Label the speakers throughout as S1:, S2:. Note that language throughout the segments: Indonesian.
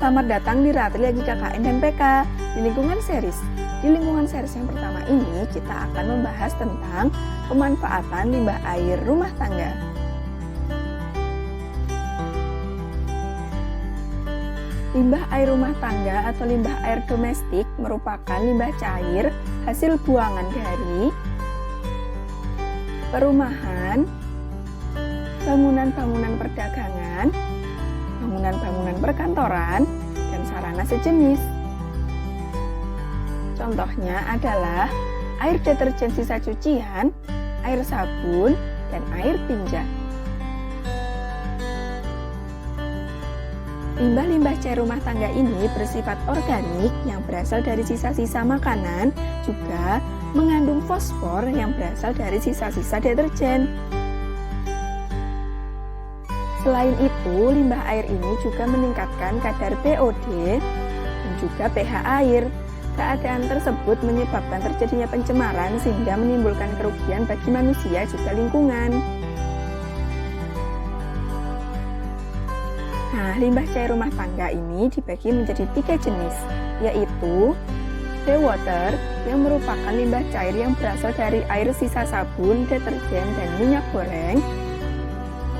S1: Selamat datang di Ratri Lagi KKN dan PK di lingkungan series. Di lingkungan series yang pertama ini kita akan membahas tentang pemanfaatan limbah air rumah tangga. Limbah air rumah tangga atau limbah air domestik merupakan limbah cair hasil buangan dari perumahan, bangunan-bangunan perdagangan, bangunan-bangunan perkantoran, dan sarana sejenis. Contohnya adalah air deterjen sisa cucian, air sabun, dan air tinja. Limbah-limbah cair rumah tangga ini bersifat organik yang berasal dari sisa-sisa makanan, juga mengandung fosfor yang berasal dari sisa-sisa deterjen. Selain itu, limbah air ini juga meningkatkan kadar BOD dan juga pH air. Keadaan tersebut menyebabkan terjadinya pencemaran sehingga menimbulkan kerugian bagi manusia juga lingkungan. Nah, limbah cair rumah tangga ini dibagi menjadi 3 jenis, yaitu seawater yang merupakan limbah cair yang berasal dari air sisa sabun, deterjen, dan minyak goreng.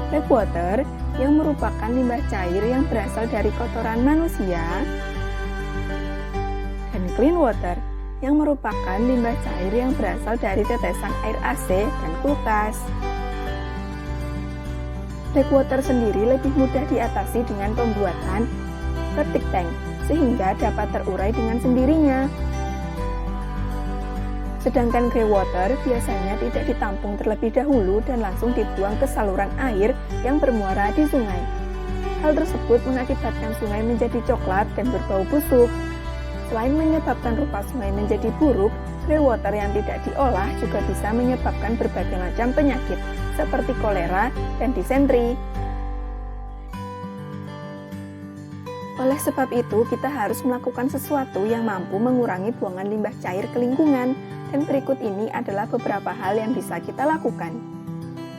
S1: Blackwater yang merupakan limbah cair yang berasal dari kotoran manusia, dan clean water yang merupakan limbah cair yang berasal dari tetesan air AC dan kulkas. Blackwater sendiri lebih mudah diatasi dengan pembuatan septic tank sehingga dapat terurai dengan sendirinya. Sedangkan grey water biasanya tidak ditampung terlebih dahulu dan langsung dibuang ke saluran air yang bermuara di sungai. Hal tersebut mengakibatkan sungai menjadi coklat dan berbau busuk. Selain menyebabkan rupa sungai menjadi buruk, grey water yang tidak diolah juga bisa menyebabkan berbagai macam penyakit seperti kolera dan disentri. Oleh sebab itu, kita harus melakukan sesuatu yang mampu mengurangi buangan limbah cair ke lingkungan. Dan berikut ini adalah beberapa hal yang bisa kita lakukan.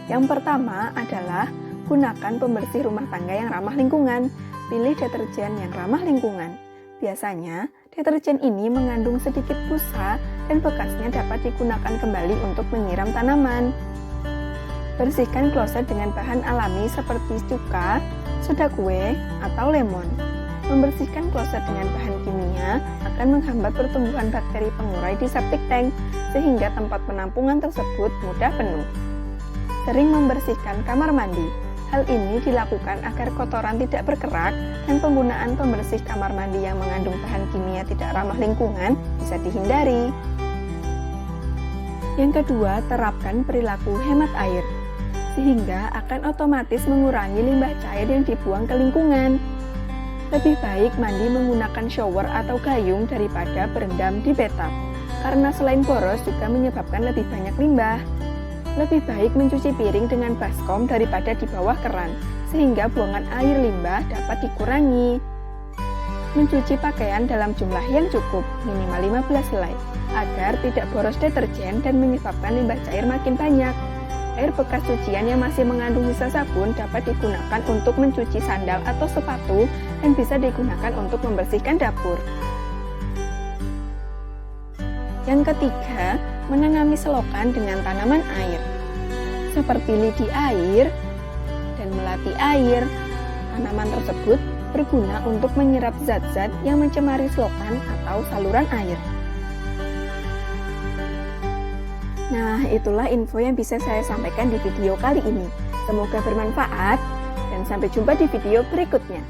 S1: Yang pertama adalah gunakan pembersih rumah tangga yang ramah lingkungan. Pilih deterjen yang ramah lingkungan. Biasanya, deterjen ini mengandung sedikit busa dan bekasnya dapat digunakan kembali untuk menyiram tanaman. Bersihkan kloset dengan bahan alami seperti cuka, soda kue, atau lemon. Membersihkan kloset dengan bahan kimia akan menghambat pertumbuhan bakteri pengurai di septic tank, sehingga tempat penampungan tersebut mudah penuh. Sering membersihkan kamar mandi. Hal ini dilakukan agar kotoran tidak bergerak dan penggunaan pembersih kamar mandi yang mengandung bahan kimia tidak ramah lingkungan bisa dihindari. Yang kedua, terapkan perilaku hemat air, sehingga akan otomatis mengurangi limbah cair yang dibuang ke lingkungan. Lebih baik mandi menggunakan shower atau gayung daripada berendam di bathtub, karena selain boros juga menyebabkan lebih banyak limbah. Lebih baik mencuci piring dengan baskom daripada di bawah keran, sehingga buangan air limbah dapat dikurangi. Mencuci pakaian dalam jumlah yang cukup, minimal 15 helai, agar tidak boros deterjen dan menyebabkan limbah cair makin banyak. Air bekas cucian yang masih mengandung sisa sabun dapat digunakan untuk mencuci sandal atau sepatu dan bisa digunakan untuk membersihkan dapur. Yang ketiga, menanami selokan dengan tanaman air, seperti lidi air dan melati air. Tanaman tersebut berguna untuk menyerap zat-zat yang mencemari selokan atau saluran air. Nah, itulah info yang bisa saya sampaikan di video kali ini. Semoga bermanfaat dan sampai jumpa di video berikutnya.